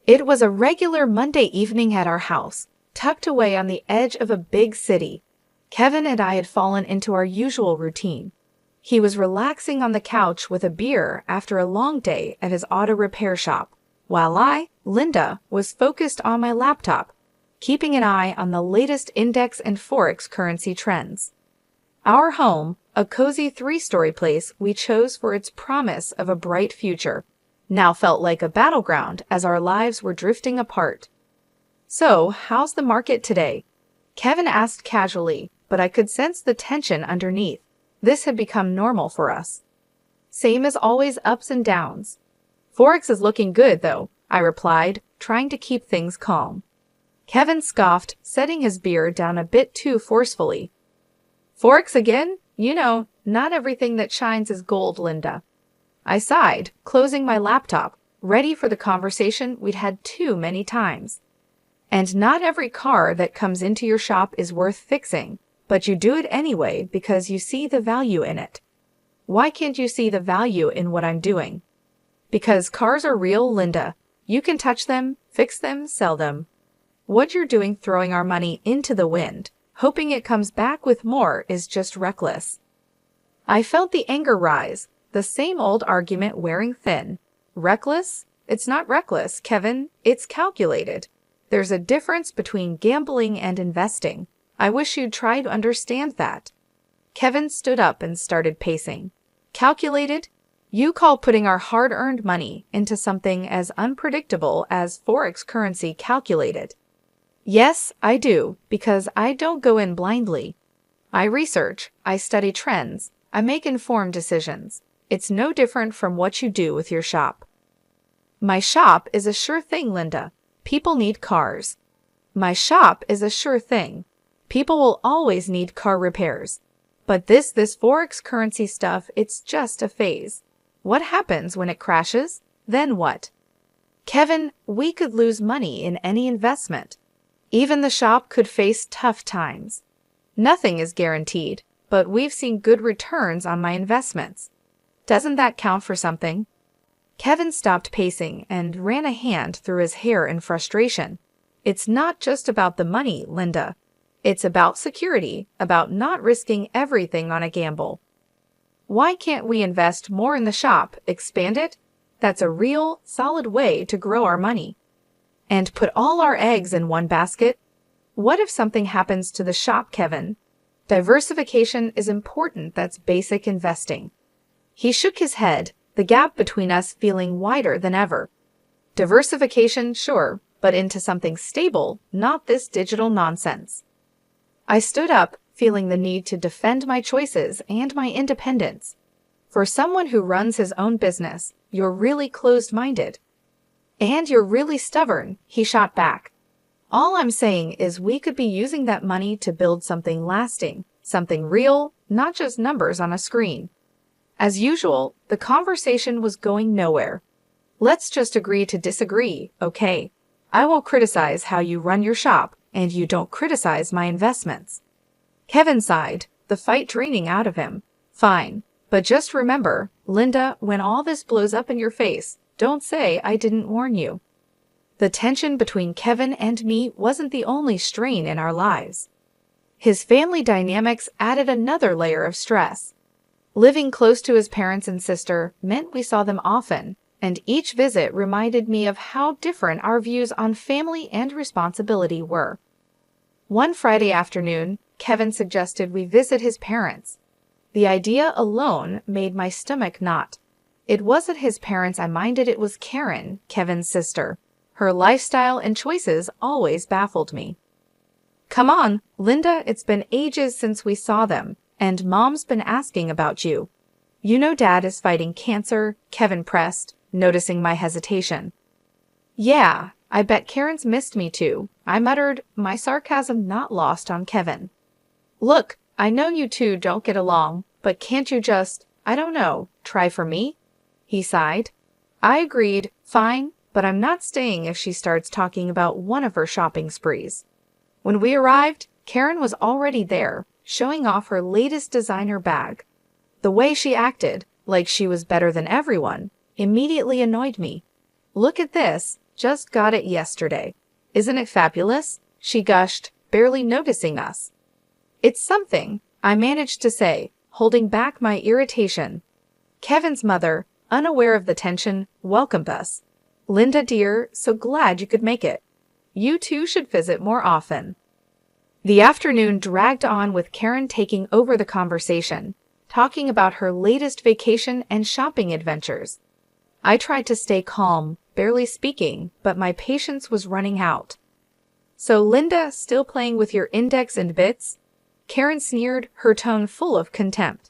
It was a regular Monday evening at our house, tucked away on the edge of a big city. Kevin and I had fallen into our usual routine. He was relaxing on the couch with a beer after a long day at his auto repair shop, while I, Linda, was focused on my laptop, keeping an eye on the latest index and forex currency trends. Our home, a cozy three-story place we chose for its promise of a bright future, now felt like a battleground as our lives were drifting apart. "So, how's the market today?" Kevin asked casually, but I could sense the tension underneath. This had become normal for us. "Same as always, ups and downs." "Forex is looking good, though," I replied, trying to keep things calm. Kevin scoffed, setting his beer down a bit too forcefully. "Forex again? You know, not everything that shines is gold, Linda." I sighed, closing my laptop, ready for the conversation we'd had too many times. "And not every car that comes into your shop is worth fixing, but you do it anyway because you see the value in it." "Why can't you see the value in what I'm doing?" "Because cars are real, Linda. You can touch them, fix them, sell them. What you're doing throwing our money into the wind, hoping it comes back with more, is just reckless." I felt the anger rise, the same old argument wearing thin. Reckless? It's not reckless, Kevin. It's calculated. There's a difference between gambling and investing. I wish you'd try to understand that. Kevin stood up and started pacing. "Calculated? You call putting our hard-earned money into something as unpredictable as forex currency calculated?" "Yes, I do, because I don't go in blindly. I research, I study trends, I make informed decisions. It's no different from what you do with your shop." "My shop is a sure thing, Linda. People need cars." "My shop is a sure thing. People will always need car repairs. But this forex currency stuff, it's just a phase. What happens when it crashes? Then what?" "Kevin, we could lose money in any investment. Even the shop could face tough times. Nothing is guaranteed, but we've seen good returns on my investments. Doesn't that count for something?" Kevin stopped pacing and ran a hand through his hair in frustration. "It's not just about the money, Linda. It's about security, about not risking everything on a gamble. Why can't we invest more in the shop, expand it? That's a real, solid way to grow our money. And put all our eggs in one basket? What if something happens to the shop, Kevin? Diversification is important. That's basic investing." He shook his head, the gap between us feeling wider than ever. "Diversification, sure, but into something stable, not this digital nonsense." I stood up, feeling the need to defend my choices and my independence. "For someone who runs his own business, you're really closed-minded." "And you're really stubborn," he shot back. "All I'm saying is we could be using that money to build something lasting, something real, not just numbers on a screen." As usual, the conversation was going nowhere. "Let's just agree to disagree, okay? I won't criticize how you run your shop, and you don't criticize my investments." Kevin sighed, the fight draining out of him. "Fine, but just remember, Linda, when all this blows up in your face, don't say I didn't warn you." The tension between Kevin and me wasn't the only strain in our lives. His family dynamics added another layer of stress. Living close to his parents and sister meant we saw them often, and each visit reminded me of how different our views on family and responsibility were. One Friday afternoon, Kevin suggested we visit his parents. The idea alone made my stomach knot. It wasn't his parents I minded, it was Karen, Kevin's sister. Her lifestyle and choices always baffled me. "Come on, Linda, it's been ages since we saw them, and Mom's been asking about you. You know Dad is fighting cancer," Kevin pressed, noticing my hesitation. "Yeah, I bet Karen's missed me too," I muttered, my sarcasm not lost on Kevin. "Look, I know you two don't get along, but can't you just, I don't know, try for me?" He sighed. I agreed, "Fine, but I'm not staying if she starts talking about one of her shopping sprees." When we arrived, Karen was already there, showing off her latest designer bag. The way she acted, like she was better than everyone, immediately annoyed me. "Look at this, just got it yesterday. Isn't it fabulous? She gushed, barely noticing us. It's something, I managed to say, holding back my irritation. Kevin's mother, unaware of the tension, welcomed us. Linda dear, so glad you could make it. You two should visit more often. The afternoon dragged on with Karen taking over the conversation, talking about her latest vacation and shopping adventures. I tried to stay calm, barely speaking, but my patience was running out. So Linda, still playing with your index and bits? Karen sneered, her tone full of contempt.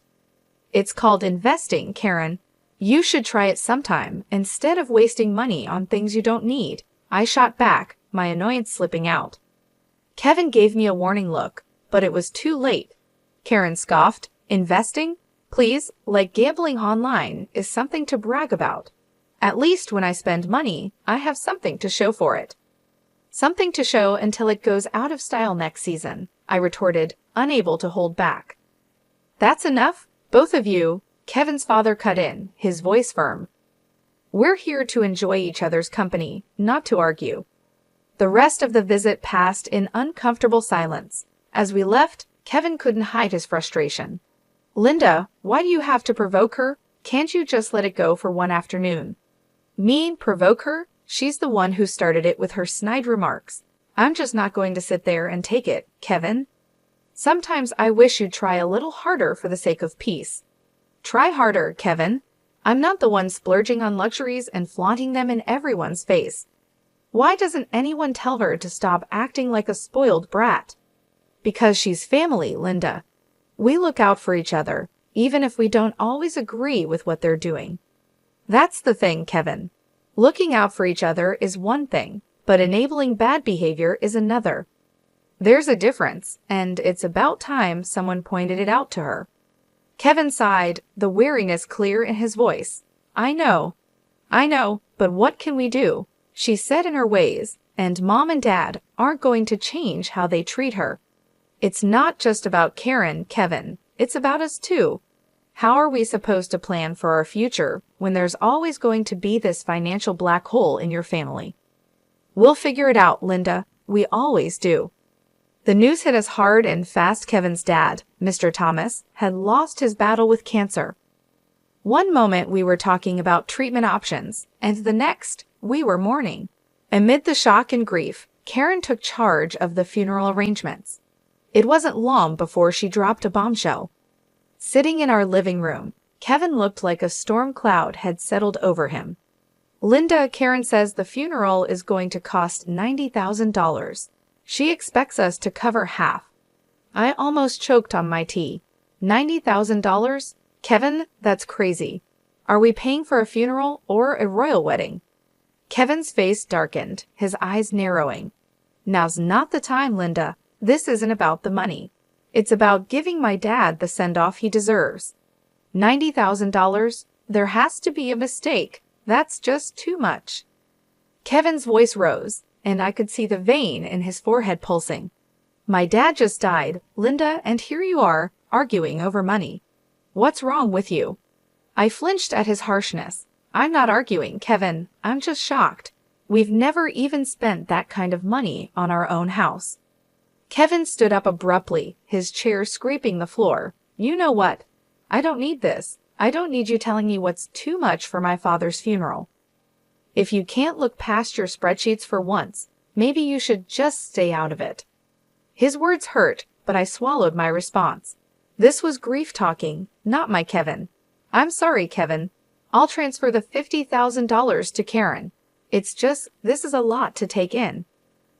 It's called investing, Karen. You should try it sometime, instead of wasting money on things you don't need. I shot back, my annoyance slipping out. Kevin gave me a warning look, but it was too late. Karen scoffed, investing? Please, like gambling online, is something to brag about. At least when I spend money, I have something to show for it. Something to show until it goes out of style next season, I retorted, unable to hold back. That's enough, both of you, Kevin's father cut in, his voice firm. We're here to enjoy each other's company, not to argue. The rest of the visit passed in uncomfortable silence. As we left, Kevin couldn't hide his frustration. Linda, why do you have to provoke her? Can't you just let it go for one afternoon? Me, provoke her? She's the one who started it with her snide remarks. I'm just not going to sit there and take it, Kevin. Sometimes I wish you'd try a little harder for the sake of peace. Try harder, Kevin. I'm not the one splurging on luxuries and flaunting them in everyone's face. Why doesn't anyone tell her to stop acting like a spoiled brat? Because she's family, Linda. We look out for each other, even if we don't always agree with what they're doing. That's the thing, Kevin. Looking out for each other is one thing, but enabling bad behavior is another. There's a difference, and it's about time someone pointed it out to her. Kevin sighed, the weariness clear in his voice. I know, but what can we do? She's set in her ways, and Mom and Dad aren't going to change how they treat her. It's not just about Karen, Kevin. It's about us too. How are we supposed to plan for our future when there's always going to be this financial black hole in your family? We'll figure it out, Linda. We always do. The news hit us hard and fast. Kevin's dad, Mr. Thomas, had lost his battle with cancer. One moment we were talking about treatment options, and the next, we were mourning. Amid the shock and grief, Karen took charge of the funeral arrangements. It wasn't long before she dropped a bombshell. Sitting in our living room, Kevin looked like a storm cloud had settled over him. Linda, Karen says the funeral is going to cost $90,000. She expects us to cover half. I almost choked on my tea. $90,000? Kevin, that's crazy. Are we paying for a funeral or a royal wedding? Kevin's face darkened, his eyes narrowing. Now's not the time, Linda. This isn't about the money. It's about giving my dad the send-off he deserves. $90,000? There has to be a mistake. That's just too much. Kevin's voice rose, and I could see the vein in his forehead pulsing. My dad just died, Linda, and here you are, arguing over money. What's wrong with you? I flinched at his harshness. I'm not arguing, Kevin. I'm just shocked. We've never even spent that kind of money on our own house. Kevin stood up abruptly, his chair scraping the floor. You know what? I don't need this. I don't need you telling me what's too much for my father's funeral. If you can't look past your spreadsheets for once, maybe you should just stay out of it. His words hurt, but I swallowed my response. This was grief talking, not my Kevin. I'm sorry, Kevin. I'll transfer the $50,000 to Karen. It's just, this is a lot to take in.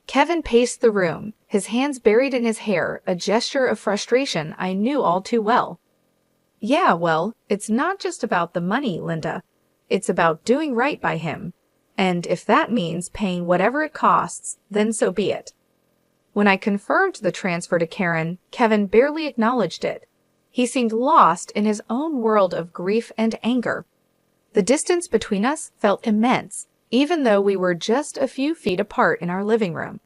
Kevin paced the room, his hands buried in his hair, a gesture of frustration I knew all too well. Yeah, well, it's not just about the money, Linda. It's about doing right by him. And if that means paying whatever it costs, then so be it. When I confirmed the transfer to Karen, Kevin barely acknowledged it. He seemed lost in his own world of grief and anger. The distance between us felt immense, even though we were just a few feet apart in our living room.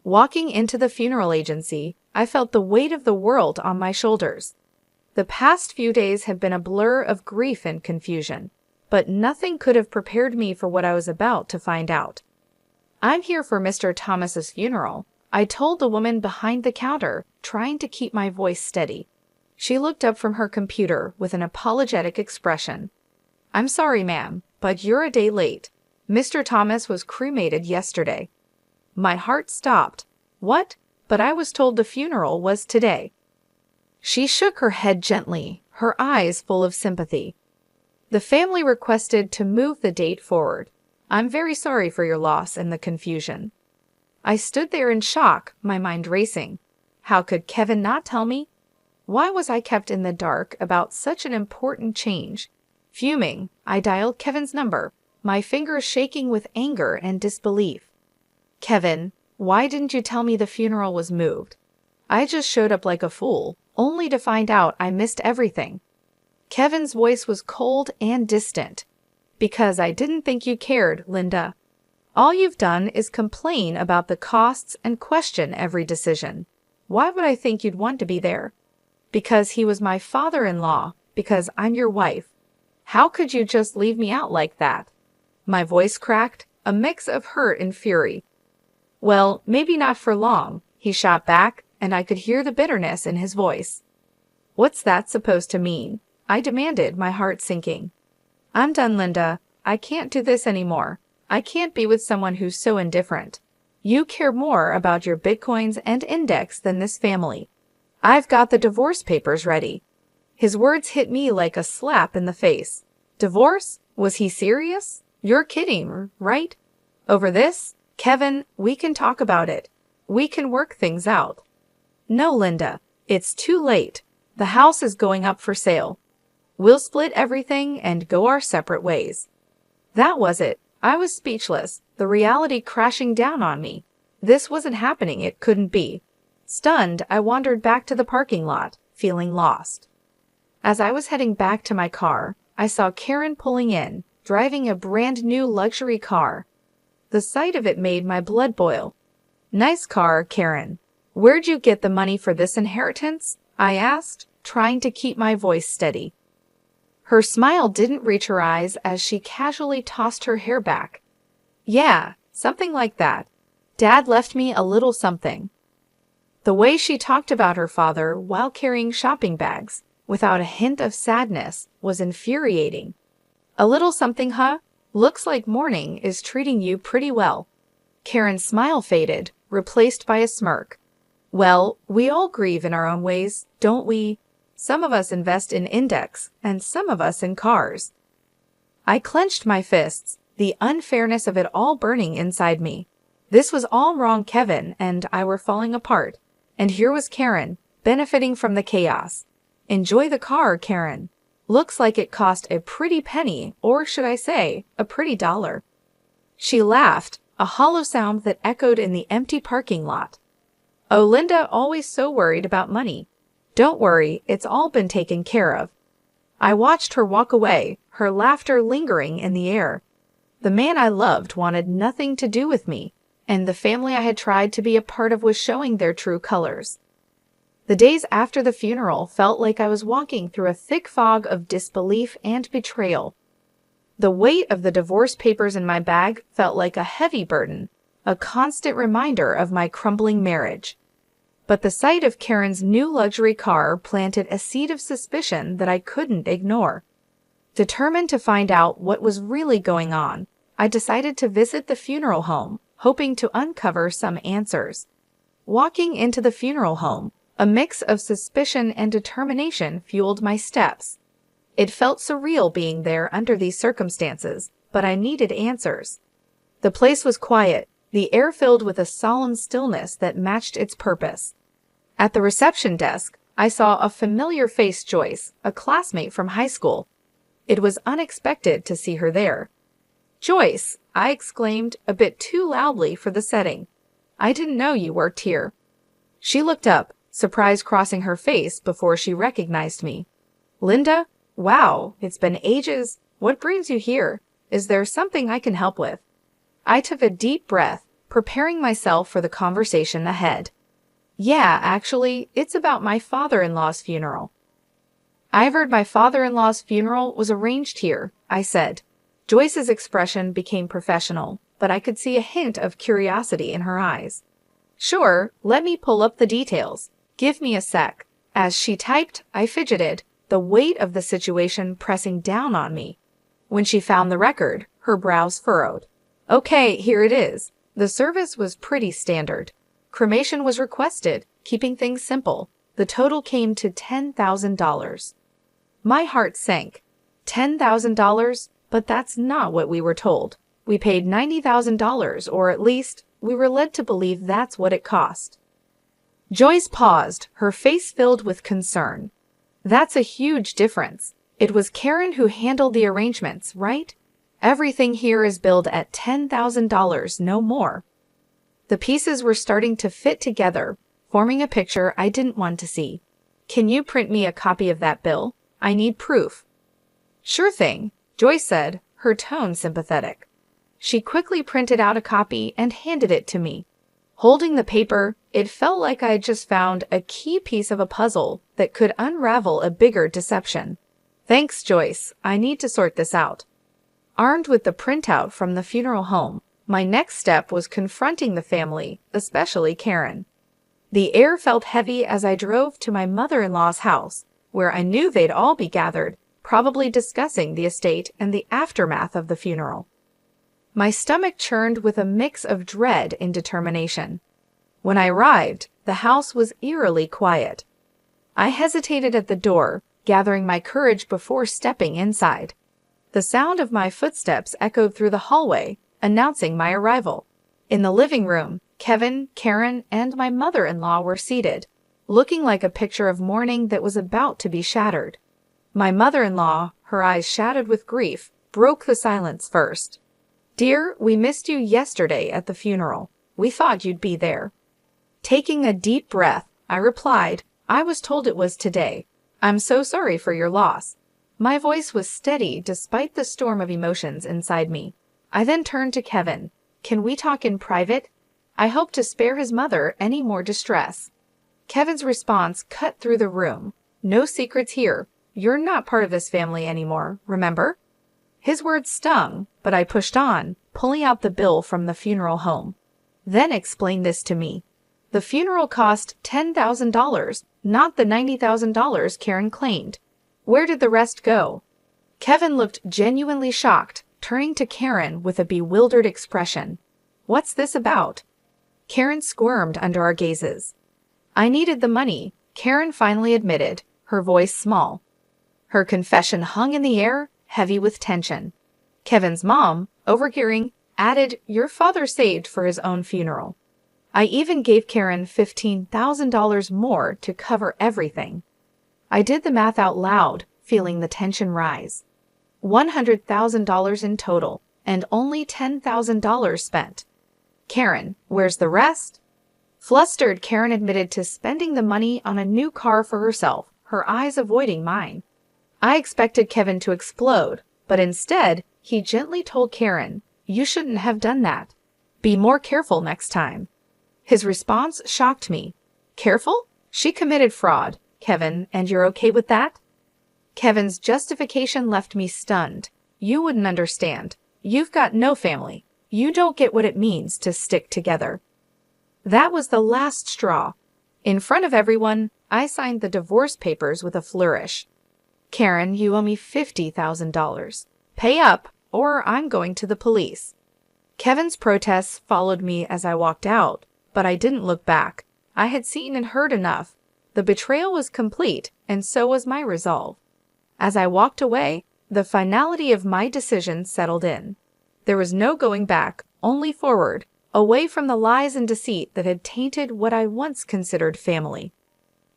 Walking into the funeral agency, I felt the weight of the world on my shoulders. The past few days had been a blur of grief and confusion, but nothing could have prepared me for what I was about to find out. I'm here for Mr. Thomas's funeral, I told the woman behind the counter, trying to keep my voice steady. She looked up from her computer with an apologetic expression. I'm sorry, ma'am, but you're a day late. Mr. Thomas was cremated yesterday. My heart stopped. What? But I was told the funeral was today. She shook her head gently, her eyes full of sympathy. The family requested to move the date forward. I'm very sorry for your loss and the confusion. I stood there in shock, my mind racing. How could Kevin not tell me? Why was I kept in the dark about such an important change? Fuming, I dialed Kevin's number, my fingers shaking with anger and disbelief. Kevin, why didn't you tell me the funeral was moved? I just showed up like a fool, only to find out I missed everything. Kevin's voice was cold and distant. Because I didn't think you cared, Linda. All you've done is complain about the costs and question every decision. Why would I think you'd want to be there? Because he was my father-in-law, because I'm your wife. How could you just leave me out like that? My voice cracked, a mix of hurt and fury. Well, maybe not for long, he shot back, and I could hear the bitterness in his voice. What's that supposed to mean? I demanded, my heart sinking. I'm done, Linda. I can't do this anymore. I can't be with someone who's so indifferent. You care more about your bitcoins and index than this family. I've got the divorce papers ready. His words hit me like a slap in the face. Divorce? Was he serious? You're kidding, right? Over this? Kevin, we can talk about it. We can work things out. No, Linda. It's too late. The house is going up for sale. We'll split everything and go our separate ways. That was it. I was speechless, the reality crashing down on me. This wasn't happening, it couldn't be. Stunned, I wandered back to the parking lot, feeling lost. As I was heading back to my car, I saw Karen pulling in, driving a brand new luxury car. The sight of it made my blood boil. Nice car, Karen. Where'd you get the money for this inheritance? I asked, trying to keep my voice steady. Her smile didn't reach her eyes as she casually tossed her hair back. Yeah, something like that. Dad left me a little something. The way she talked about her father while carrying shopping bags, without a hint of sadness, was infuriating. A little something, huh? Looks like morning is treating you pretty well. Karen's smile faded, replaced by a smirk. Well, we all grieve in our own ways, don't we? Some of us invest in index, and some of us in cars. I clenched my fists, the unfairness of it all burning inside me. This was all wrong. Kevin and I were falling apart, and here was Karen, benefiting from the chaos. Enjoy the car, Karen. Looks like it cost a pretty penny, or should I say, a pretty dollar. She laughed, a hollow sound that echoed in the empty parking lot. Oh, Linda, always so worried about money. Don't worry, it's all been taken care of. I watched her walk away, her laughter lingering in the air. The man I loved wanted nothing to do with me, and the family I had tried to be a part of was showing their true colors. The days after the funeral felt like I was walking through a thick fog of disbelief and betrayal. The weight of the divorce papers in my bag felt like a heavy burden, a constant reminder of my crumbling marriage. But the sight of Karen's new luxury car planted a seed of suspicion that I couldn't ignore. Determined to find out what was really going on, I decided to visit the funeral home, hoping to uncover some answers. Walking into the funeral home, a mix of suspicion and determination fueled my steps. It felt surreal being there under these circumstances, but I needed answers. The place was quiet, the air filled with a solemn stillness that matched its purpose. At the reception desk, I saw a familiar face, Joyce, a classmate from high school. It was unexpected to see her there. Joyce, I exclaimed, a bit too loudly for the setting. I didn't know you worked here. She looked up, surprise crossing her face before she recognized me. Linda? Wow, it's been ages. What brings you here? Is there something I can help with? I took a deep breath, preparing myself for the conversation ahead. Yeah, actually, it's about my father-in-law's funeral. I've heard my father-in-law's funeral was arranged here, I said. Joyce's expression became professional, but I could see a hint of curiosity in her eyes. Sure, let me pull up the details. Give me a sec. As she typed, I fidgeted, the weight of the situation pressing down on me. When she found the record, her brows furrowed. Okay, here it is. The service was pretty standard. Cremation was requested, keeping things simple. The total came to $10,000. My heart sank. $10,000? But that's not what we were told. We paid $90,000, or at least, we were led to believe that's what it cost. Joyce paused, her face filled with concern. That's a huge difference. It was Karen who handled the arrangements, right? Everything here is billed at $10,000, no more. The pieces were starting to fit together, forming a picture I didn't want to see. Can you print me a copy of that bill? I need proof. Sure thing, Joyce said, her tone sympathetic. She quickly printed out a copy and handed it to me. Holding the paper, it felt like I had just found a key piece of a puzzle that could unravel a bigger deception. Thanks, Joyce. I need to sort this out. Armed with the printout from the funeral home, my next step was confronting the family, especially Karen. The air felt heavy as I drove to my mother-in-law's house, where I knew they'd all be gathered, probably discussing the estate and the aftermath of the funeral. My stomach churned with a mix of dread and determination. When I arrived, the house was eerily quiet. I hesitated at the door, gathering my courage before stepping inside. The sound of my footsteps echoed through the hallway, announcing my arrival. In the living room, Kevin, Karen, and my mother-in-law were seated, looking like a picture of mourning that was about to be shattered. My mother-in-law, her eyes shadowed with grief, broke the silence first. Dear, we missed you yesterday at the funeral. We thought you'd be there. Taking a deep breath, I replied, I was told it was today. I'm so sorry for your loss. My voice was steady despite the storm of emotions inside me. I then turned to Kevin. Can we talk in private? I hope to spare his mother any more distress. Kevin's response cut through the room. No secrets here. You're not part of this family anymore, remember? His words stung, but I pushed on, pulling out the bill from the funeral home. Then explain this to me. The funeral cost $10,000, not the $90,000 Karen claimed. Where did the rest go? Kevin looked genuinely shocked, turning to Karen with a bewildered expression. What's this about? Karen squirmed under our gazes. I needed the money, Karen finally admitted, her voice small. Her confession hung in the air, heavy with tension. Kevin's mom, overhearing, added, Your father saved for his own funeral. I even gave Karen $15,000 more to cover everything. I did the math out loud, feeling the tension rise. $100,000 in total, and only $10,000 spent. Karen, where's the rest? Flustered, Karen admitted to spending the money on a new car for herself, her eyes avoiding mine. I expected Kevin to explode, but instead, he gently told Karen, You shouldn't have done that. Be more careful next time. His response shocked me. Careful? She committed fraud, Kevin, and you're okay with that? Kevin's justification left me stunned. You wouldn't understand. You've got no family. You don't get what it means to stick together. That was the last straw. In front of everyone, I signed the divorce papers with a flourish. Karen, you owe me $50,000. Pay up, or I'm going to the police. Kevin's protests followed me as I walked out, but I didn't look back. I had seen and heard enough. The betrayal was complete, and so was my resolve. As I walked away, the finality of my decision settled in. There was no going back, only forward, away from the lies and deceit that had tainted what I once considered family.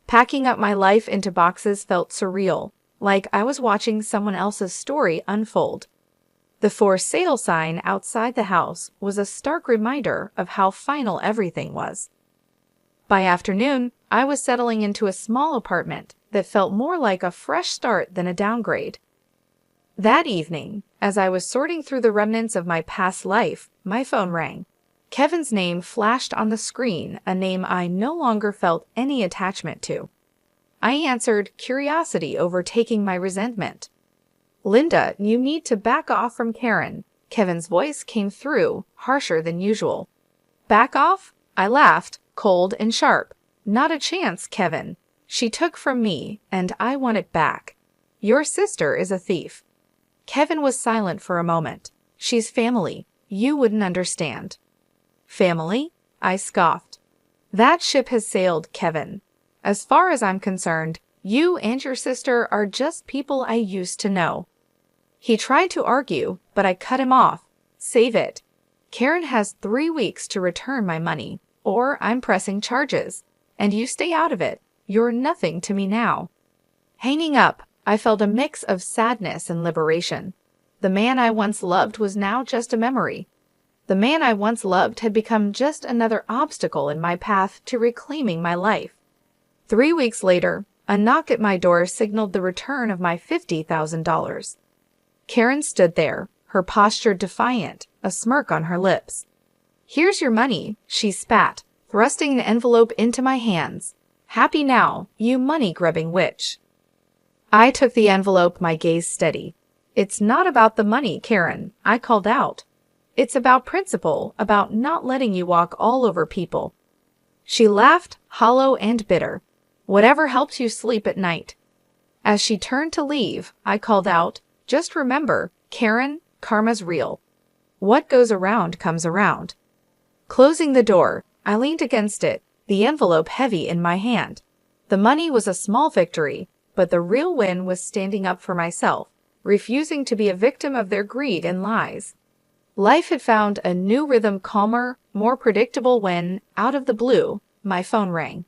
Packing up my life into boxes felt surreal, like I was watching someone else's story unfold. The for sale sign outside the house was a stark reminder of how final everything was. By afternoon, I was settling into a small apartment that felt more like a fresh start than a downgrade. That evening, as I was sorting through the remnants of my past life, my phone rang. Kevin's name flashed on the screen, a name I no longer felt any attachment to. I answered, curiosity overtaking my resentment. Linda, you need to back off from Karen. Kevin's voice came through, harsher than usual. Back off? I laughed, cold and sharp. Not a chance, Kevin. She took from me, and I want it back. Your sister is a thief. Kevin was silent for a moment. She's family. You wouldn't understand. Family? I scoffed. That ship has sailed, Kevin. As far as I'm concerned, you and your sister are just people I used to know. He tried to argue, but I cut him off. Save it. Karen has 3 weeks to return my money, or I'm pressing charges. And you stay out of it. You're nothing to me now. Hanging up, I felt a mix of sadness and liberation. The man I once loved was now just a memory. The man I once loved had become just another obstacle in my path to reclaiming my life. 3 weeks later, a knock at my door signaled the return of my $50,000. Karen stood there, her posture defiant, a smirk on her lips. Here's your money, she spat, thrusting the envelope into my hands. Happy now, you money-grubbing witch. I took the envelope, my gaze steady. It's not about the money, Karen, I called out. It's about principle, about not letting you walk all over people. She laughed, hollow and bitter. Whatever helps you sleep at night. As she turned to leave, I called out, just remember, Karen, karma's real. What goes around comes around. Closing the door, I leaned against it, the envelope heavy in my hand. The money was a small victory, but the real win was standing up for myself, refusing to be a victim of their greed and lies. Life had found a new rhythm, calmer, more predictable when, out of the blue, my phone rang.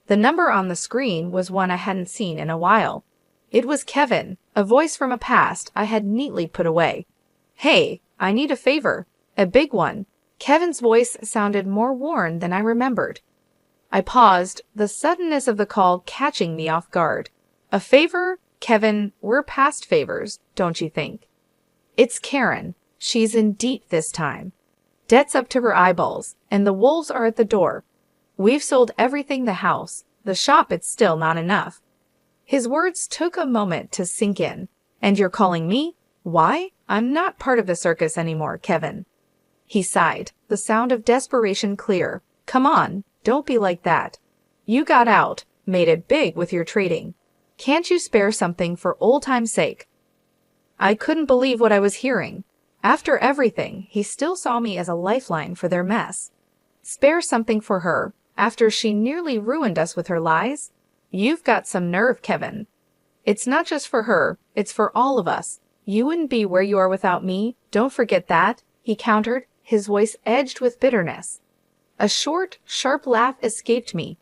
The number on the screen was one I hadn't seen in a while. It was Kevin, a voice from a past I had neatly put away. Hey, I need a favor. A big one. Kevin's voice sounded more worn than I remembered. I paused, the suddenness of the call catching me off guard. A favor? Kevin, we're past favors, don't you think? It's Karen. She's in deep this time. Debt's up to her eyeballs, and the wolves are at the door. We've sold everything, the house, the shop, it's still not enough. His words took a moment to sink in. And you're calling me? Why? I'm not part of the circus anymore, Kevin. He sighed, the sound of desperation clear. Come on, don't be like that. You got out, made it big with your trading. Can't you spare something for old time's sake? I couldn't believe what I was hearing. After everything, he still saw me as a lifeline for their mess. Spare something for her, after she nearly ruined us with her lies? You've got some nerve, Kevin. It's not just for her, it's for all of us. You wouldn't be where you are without me, don't forget that, he countered, his voice edged with bitterness. A short, sharp laugh escaped me.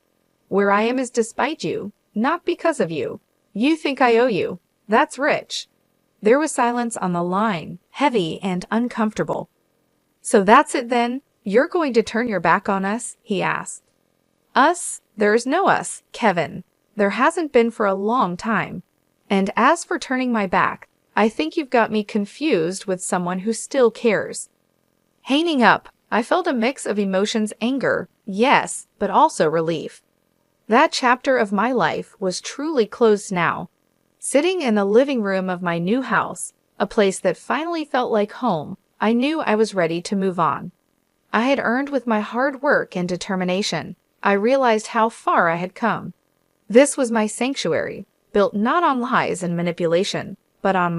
Where I am is despite you, not because of you. You think I owe you. That's rich. There was silence on the line, heavy and uncomfortable. So that's it then? You're going to turn your back on us? He asked. Us? There's no us, Kevin. There hasn't been for a long time. And as for turning my back, I think you've got me confused with someone who still cares. Hanging up, I felt a mix of emotions, anger, yes, but also relief. That chapter of my life was truly closed now. Sitting in the living room of my new house, a place that finally felt like home, I knew I was ready to move on. I had earned with my hard work and determination. I realized how far I had come. This was my sanctuary, built not on lies and manipulation, but on my